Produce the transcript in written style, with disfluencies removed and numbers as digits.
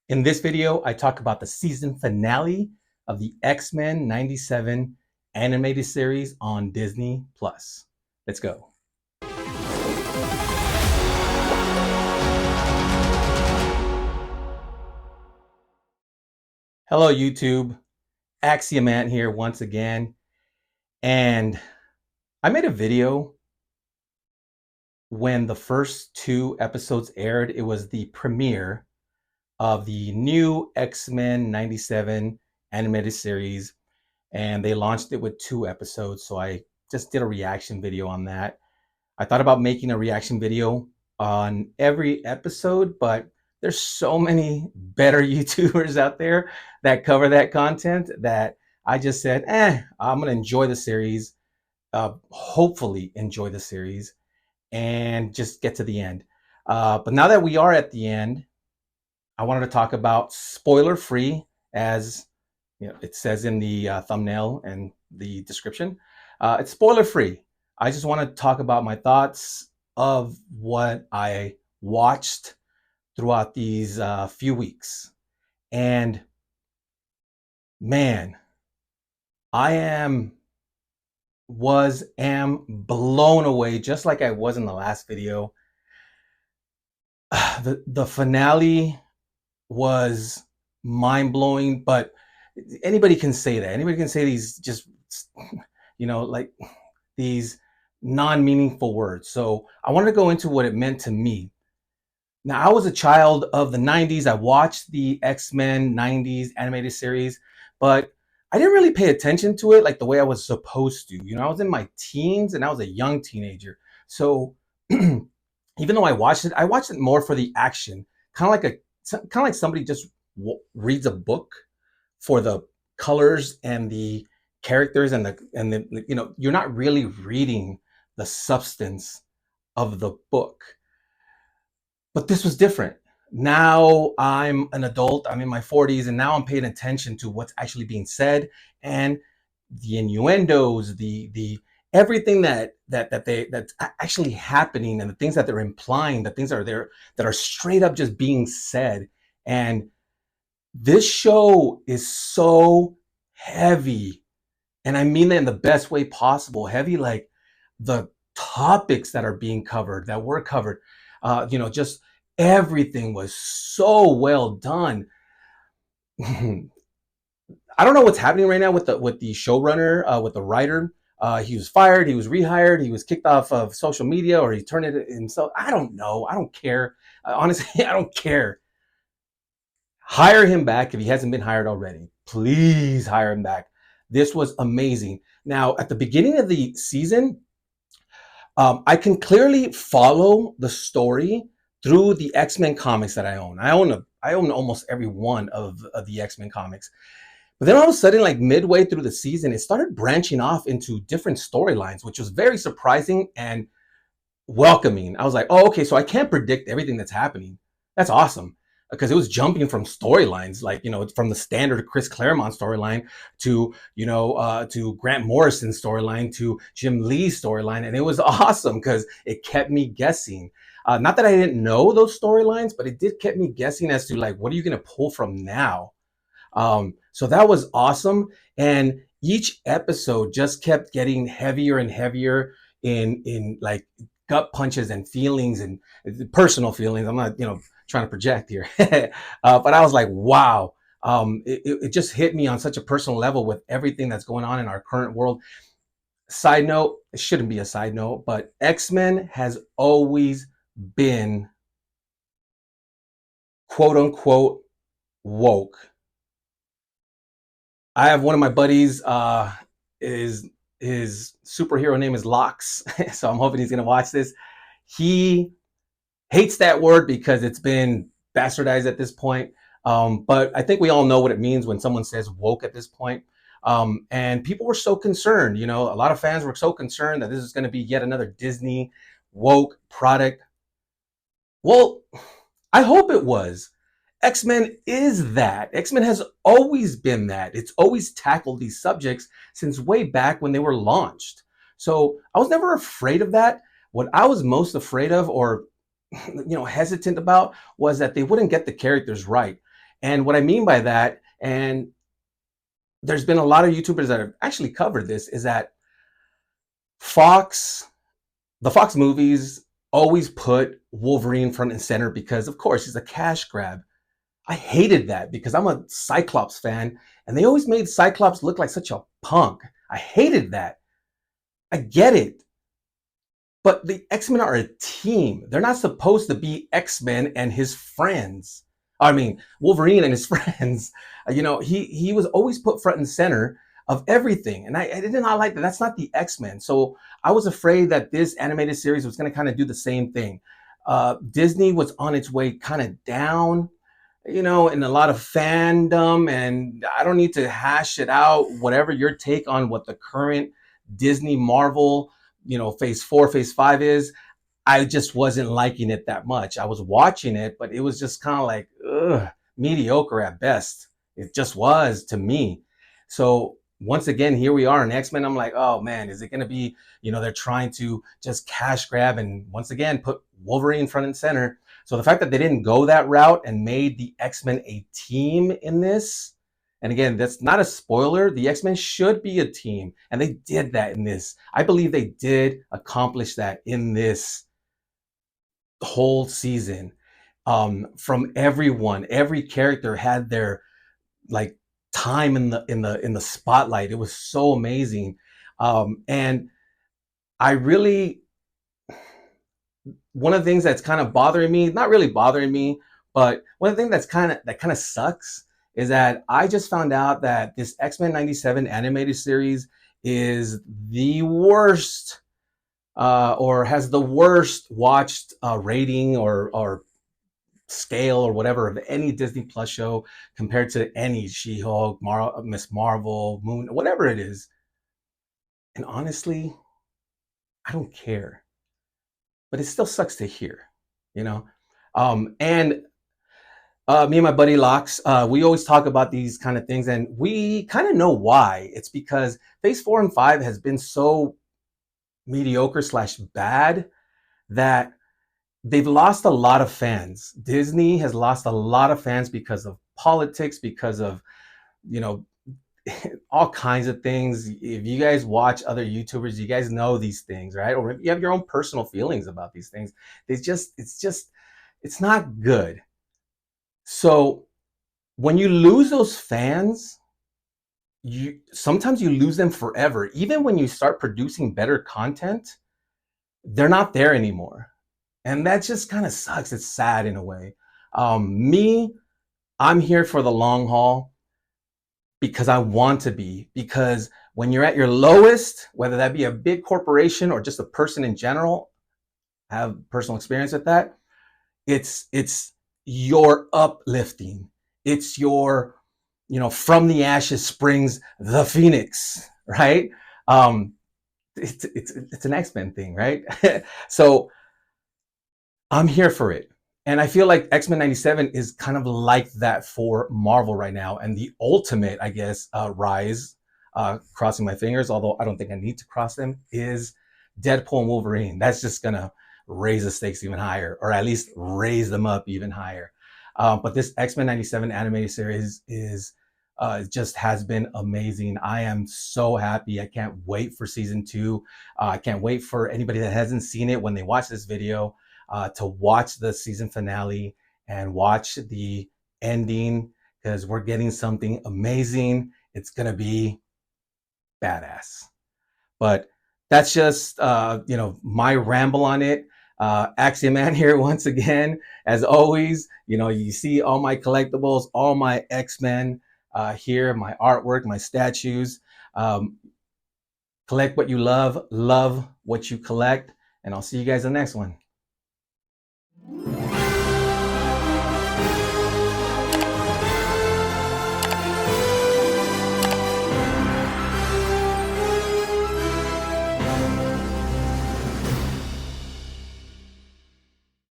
In this video, I talk about the season finale of the X-Men 97 animated series on Disney Plus. Let's go. Hello, YouTube. Axiomant here once again. And I made a video when the first two episodes aired. It was the premiere of the new X-Men 97 animated series, and they launched it with 2 episodes. So I just did a reaction video on that. I thought about making a reaction video on every episode, but there's so many better YouTubers out there that cover that content that I just said, I'm gonna enjoy the series, hopefully enjoy the series, and just get to the end. But now that we are at the end, I wanted to talk about spoiler free, as you know, it says in the thumbnail and the description. It's spoiler free. I just want to talk about my thoughts of what I watched throughout these few weeks. And man, I am blown away, just like I was in the last video. The finale was mind blowing, but anybody can say that. Anybody can say these just, like these non-meaningful words. So I wanted to go into what it meant to me. Now, I was a child of the 90s. I watched the X-Men 90s animated series, but I didn't really pay attention to it like the way I was supposed to. I was in my teens and I was a young teenager. So even though I watched it more for the action, kind of like somebody just reads a book for the colors and the characters and the you're not really reading the substance of the book. But this was different. Now I'm an adult, I'm in my 40s, and now I'm paying attention to what's actually being said and the innuendos, the everything that's actually happening, and the things that they're implying, the things that are there that are straight up just being said. And this show is so heavy, and I mean that in the best way possible. Heavy, like the topics that are being covered, that were covered, just everything was so well done. I don't know what's happening right now with the showrunner, with the writer. He was fired, he was rehired, he was kicked off of social media, or he turned it himself. I don't know. I don't care. Honestly, I don't care. Hire him back if he hasn't been hired already. Please hire him back. This was amazing. Now, at the beginning of the season, I can clearly follow the story through the X-Men comics that I own. I own almost every one of the X-Men comics. But then all of a sudden, like midway through the season, it started branching off into different storylines, which was very surprising and welcoming. I was like, oh, okay, so I can't predict everything that's happening. That's awesome. Because it was jumping from storylines, like, from the standard Chris Claremont storyline to, to Grant Morrison's storyline to Jim Lee's storyline. And it was awesome because it kept me guessing. Not that I didn't know those storylines, but it did kept me guessing as to, like, what are you going to pull from now? So that was awesome. And each episode just kept getting heavier and heavier in like gut punches and feelings and personal feelings. I'm not, trying to project here, but I was like, wow. It just hit me on such a personal level with everything that's going on in our current world. Side note, it shouldn't be a side note, but X-Men has always been quote unquote woke. I have one of my buddies, his superhero name is Lox. So I'm hoping he's going to watch this. He hates that word because it's been bastardized at this point. But I think we all know what it means when someone says woke at this point. And people were so concerned, a lot of fans were so concerned that this is going to be yet another Disney woke product. Well, I hope it was. X-Men is that. X-Men has always been that. It's always tackled these subjects since way back when they were launched. So I was never afraid of that. What I was most afraid of, or hesitant about, was that they wouldn't get the characters right. And what I mean by that, and there's been a lot of YouTubers that have actually covered this, is that Fox, the Fox movies always put Wolverine front and center because, of course, he's a cash grab. I hated that because I'm a Cyclops fan, and they always made Cyclops look like such a punk. I hated that. I get it. But the X-Men are a team. They're not supposed to be X-Men and his friends. I mean, Wolverine and his friends. He was always put front and center of everything. And I did not like that. That's not the X-Men. So I was afraid that this animated series was going to kind of do the same thing. Disney was on its way kind of down, in a lot of fandom. And I don't need to hash it out, whatever your take on what the current Disney Marvel phase 4, phase 5 is. I just wasn't liking it that much. I was watching it, but it was just kind of like, ugh, mediocre at best. It just was to me. So once again, here we are in X-Men. I'm like, oh man, is it going to be, they're trying to just cash grab and once again put Wolverine front and center. So the fact that they didn't go that route and made the X-Men a team in this, and again, that's not a spoiler. The X-Men should be a team, and they did that in this. I believe they did accomplish that in this whole season. From everyone, every character had their like time in the spotlight. It was so amazing, and I really, one of the things that's kind of bothering me, not really bothering me, but one of the things that kind of sucks is that I just found out that this X-Men 97 animated series is the worst, or has the worst watched rating or scale or whatever of any Disney Plus show compared to any She-Hulk, Miss Marvel, Moon, whatever it is. And honestly, I don't care, but it still sucks to hear, you know. And me and my buddy Locks, we always talk about these kind of things, and we kind of know why. It's because Phase 4 and 5 has been so mediocre slash bad that they've lost a lot of fans. Disney has lost a lot of fans because of politics, because of, you know, all kinds of things. If you guys watch other YouTubers, you guys know these things, right? Or you have your own personal feelings about these things. It's not good. So when you lose those fans, you sometimes you lose them forever. Even when you start producing better content, they're not there anymore. And that just kind of sucks. It's sad in a way. Me, I'm here for the long haul because I want to be. Because when you're at your lowest, whether that be a big corporation or just a person in general, I have personal experience with that. It's your uplifting. It's your, from the ashes springs the phoenix, right? Um, it's an X-Men thing, right? So I'm here for it. And I feel like X-Men 97 is kind of like that for Marvel right now. And the ultimate, I guess, rise, crossing my fingers, although I don't think I need to cross them, is Deadpool and Wolverine. That's just going to raise the stakes even higher, or at least raise them up even higher. But this X-Men 97 animated series is just has been amazing. I am so happy. I can't wait for season 2. I can't wait for anybody that hasn't seen it when they watch this video to watch the season finale and watch the ending, because we're getting something amazing. It's going to be badass. But that's just, my ramble on it. Axiom Man here once again. As always, you see all my collectibles, all my X-Men here, my artwork, my statues. Collect what you love what you collect, and I'll see you guys in the next one.